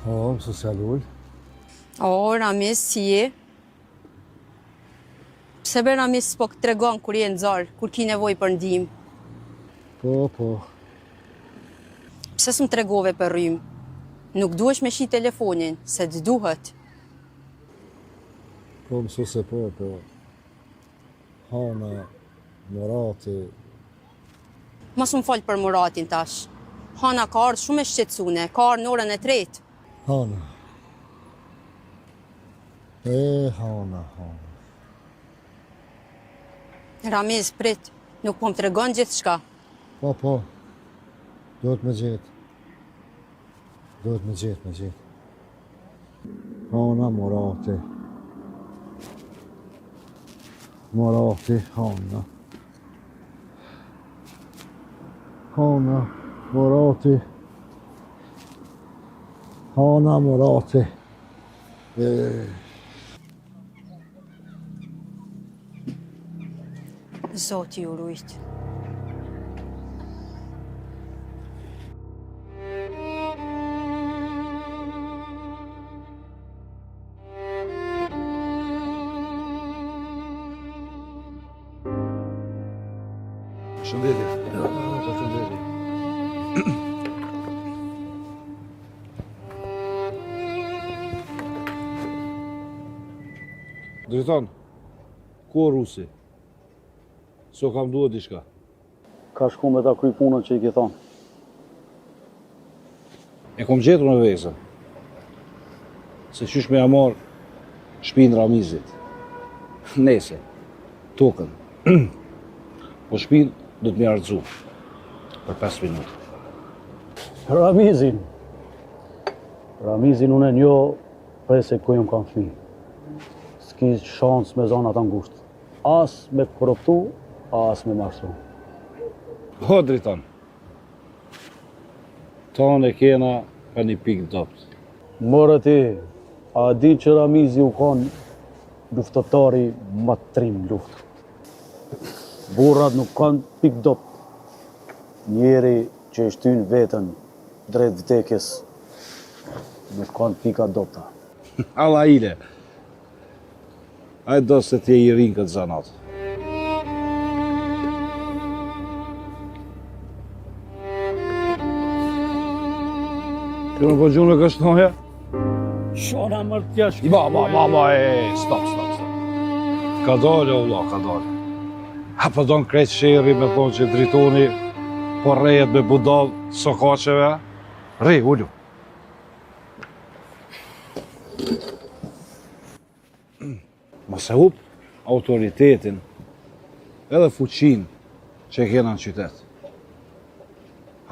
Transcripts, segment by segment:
Po, socialul. O, Ramiz, si je? Pse be Ramiz s'po të tregon kur je nxarë, kur ki nevoj për ndihmë? Po. Pse s'm tregove për rrymë? Nuk duhesh me shi telefonin, se të duhet. Po, mësuse po. Hana, Murati. Mos më fol për Muratin tash. Hana ka ardhë shumë e shqetësune, ka ardhë në orën e 3. Hana. Hana. Ramiz, prit, nuk po më tregon gjithë shka. Po. Duhet me gjithë. Me gjithë. Hana, Murati. Hana. Murati. Zoti ju rujt. Shëndetje. Shëndetje. Dritan, ku o Rusi? So kam duhet diçka. Ka shku me ta kry punën që i ki thonë. E kom gjetur në vezën. Se qysh me amar shpinë Ramizit. Nese, tokën. Po shpinë do të më ardhzu. Për 5 minutë. Ramizin unë e njo prej se ku jëm kam fmi. S'ki shansë me zonë ata ngushtë. As me korruptu, as me marsru. Ho, Dritan. Tonë e kena ka një pikë dopt. Mërë ti, a di që Ramizi u konë luftëtari më të trim luftë. Burrat nuk kanë pikë dopt. Njeri që i shtyn vetën drejt vdekjes nuk kanë pika dopta. Alla ile. Ajë do se t'je i rinë këtë zanat. Kënë po gjunë me kështoja? Shona mërë t'ja shkë. Stop. Ka dalë, o Allah, ka dalë. Ha po donë krejtë sheri me thonë që dritoni, po rejet me budal sokaqeve. Rej, ullu. Mos e hup autoritetin edhe fuqin që e kena në qytet.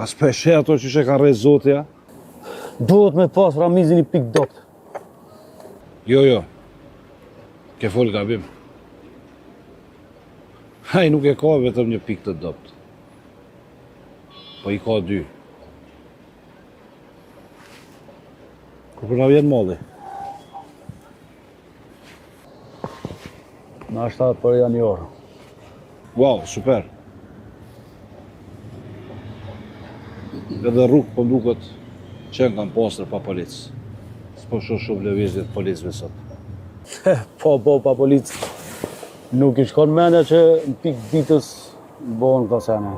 As peshe ato që kanë rejtë zotja. Duhet me pas Ramizin i pikë dopt. Jo. Ke fol gabim. Ai nuk e ka vetëm një pikë të dopt. Po i ka 2. Ku përna vjen molli? Në ashtat për janë një orë. Wow, super. Edhe rrugë po duket qenë kanë pastër pa policë. S'po shoh shumë lëvizje të policëve sot. Po, pa policë. Nuk i shkon mendja që në pikë ditës bëhen këto sene.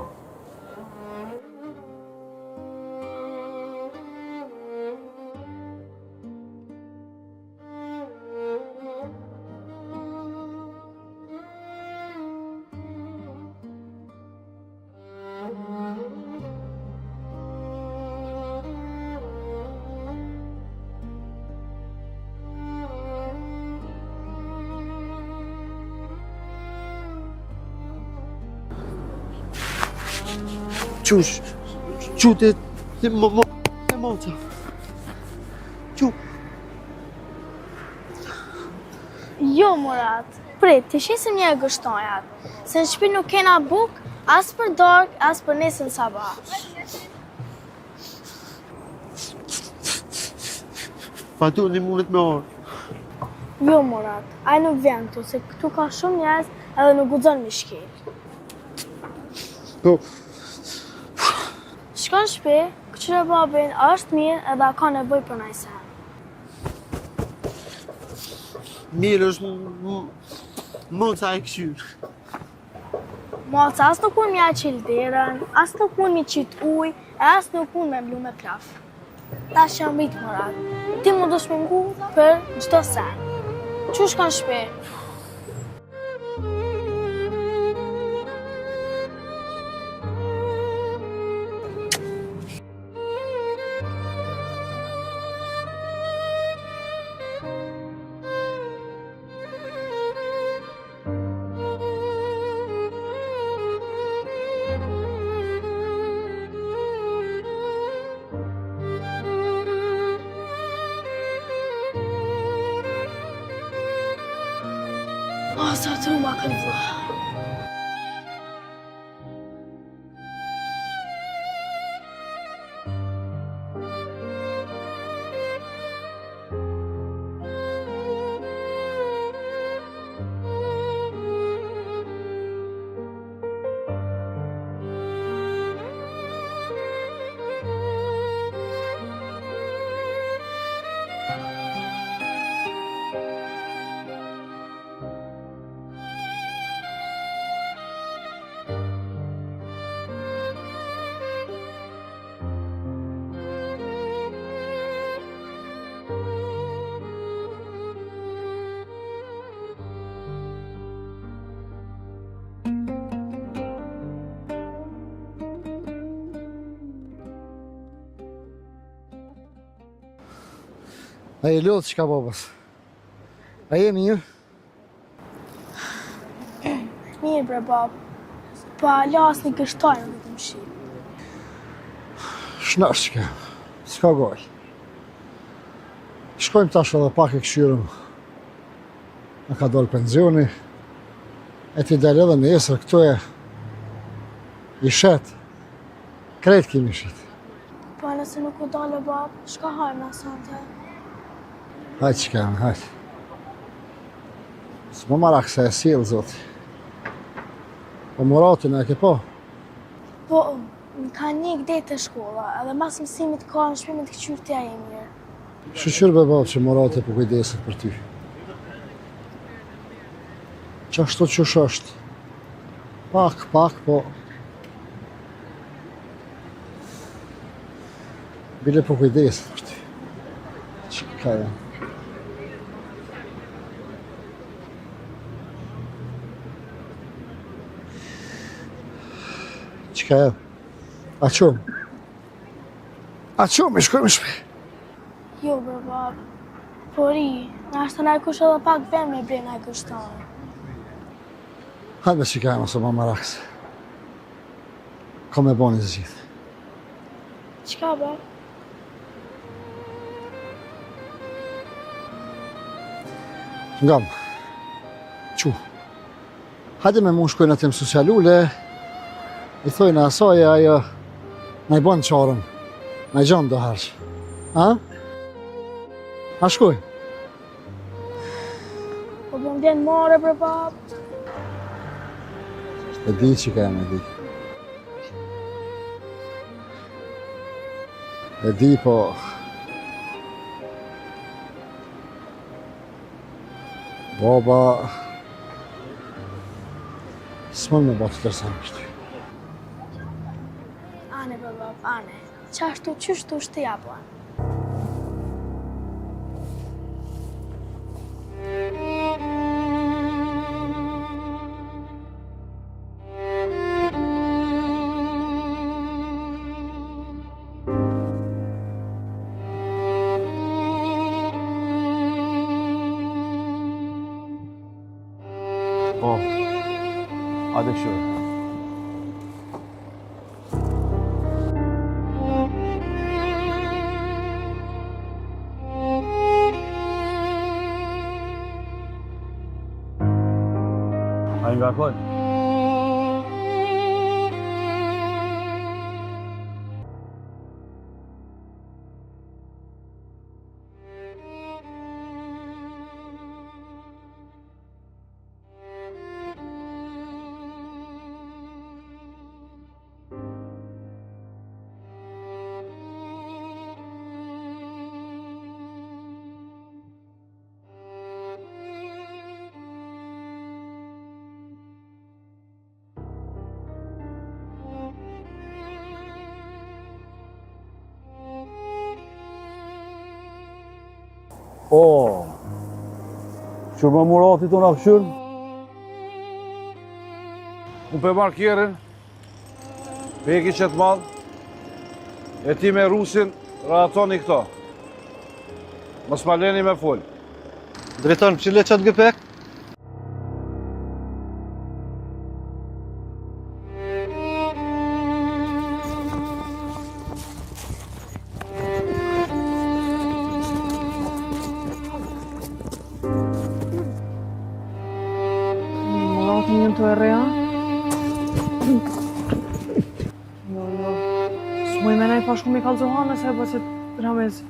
Qu të moca. Qu. Jo, Murat. Prit, të shisim një e gështojat. Se në shpi nuk kena buk, as për dark, as për nesën sabah. Fatu një mundet me orë. Jo, Murat. Aj nuk vjen këtu, se këtu ka shumë njerëz edhe nuk guxon me shkel. Po, Shkon në shtëpi, këqyre babin është mirë edhe ka nevoj për nëjse. Mirë është moca e këshyrë. Moca, as nuk mund mja qilë derën, as nuk mund mi qitë uj, e as nuk mund me mlu me kraf. Ta që jam rritë, Murat. Ti mu do shpengu për gjdo sen. Qush kanë shpe? O, sa të ruma këtë vla. A je lodhë qka babas? A je mirë? Mirë, bre, bab. Pa las një kështojnë në të më shi. Shnash qka, s'ka gaj. Shkojmë tash edhe pak e këshyrëm. Në ka dollë penzioni. E ti del edhe nesër këtu e i shetë. Kretë kimi shetë. Pa nëse nuk u dalë, bab, shka hajmë në asante? Hajtë qka, hajtë. S'më marak se e silë, zoti. Po Muratin e ke po? Po, më ka një gdejt e shkolla, edhe mas mësimit ka në shpimit këqyrë tja e mirë. Shqyr be bab që Murati po kujdeset për ty. Qashtu qësh është. Pak, po. Bile po kujdeset për ty. Qika janë. Qika janë. A qumë? A qumë, i shkojmë shpe. Jo, bre, bab. Pori, në ashtë të nëjë kush edhe pak vem me bre nëjë kushtonë. Hajde me qika janë ose ma maraks. Ka me boni zgjith. Qka, bab? Ngam. Qu. Hajde me mu shkojnë atim socialule. I thojnë asaj ajo na i bon qarën. Na i gjonë do harqë. A? A shkoj? Po më vjen more, bre, bab. E di që ka jam e di. E di, po... Baba... S'mon me batu tërsa më shtu. Ane, bre, bab, ane. Qashtu qështu shtë japon. Po, hajde këshyre. A i ngarkoj? O, që më Murati të nga këshyrë? Unë pe marrë kjerin, peki qëtë madhë, e ti me Rusin ratoni këto. Mos ma leni me full. Drejton, çile çat gëpek? Muratin jënë të erreja? Jo. S'mu i menaj pa shku mi kalzohane se bëse Ramiz.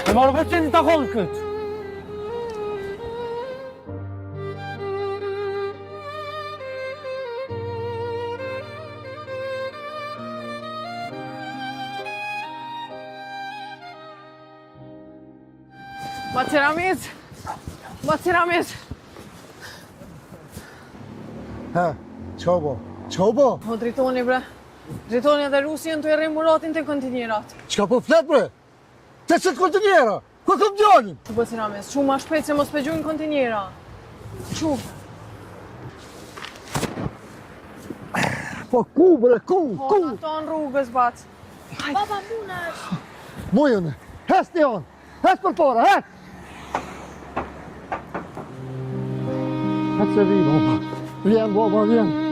E marrë për që një të kollë këtë? Baci Ramiz! Baci Ramiz! Ha, qobo, qobo? O, dritoni bre. Dritoni edhe Rusi jënë të errej Muratin të kontinjerat. Qka po flet bre? Te që të kontinjera? Ku kom djalin? Që Baci Ramiz, që ma shpejt se mos pëgjujnë kontinjera. Që? Po ku bre, ku? Po, në ato në rrugës, Bac. Baba munesh. Mujën, hes të janë, hes për para, hes! Hes se vi, baba. Vjen, baba, vjen.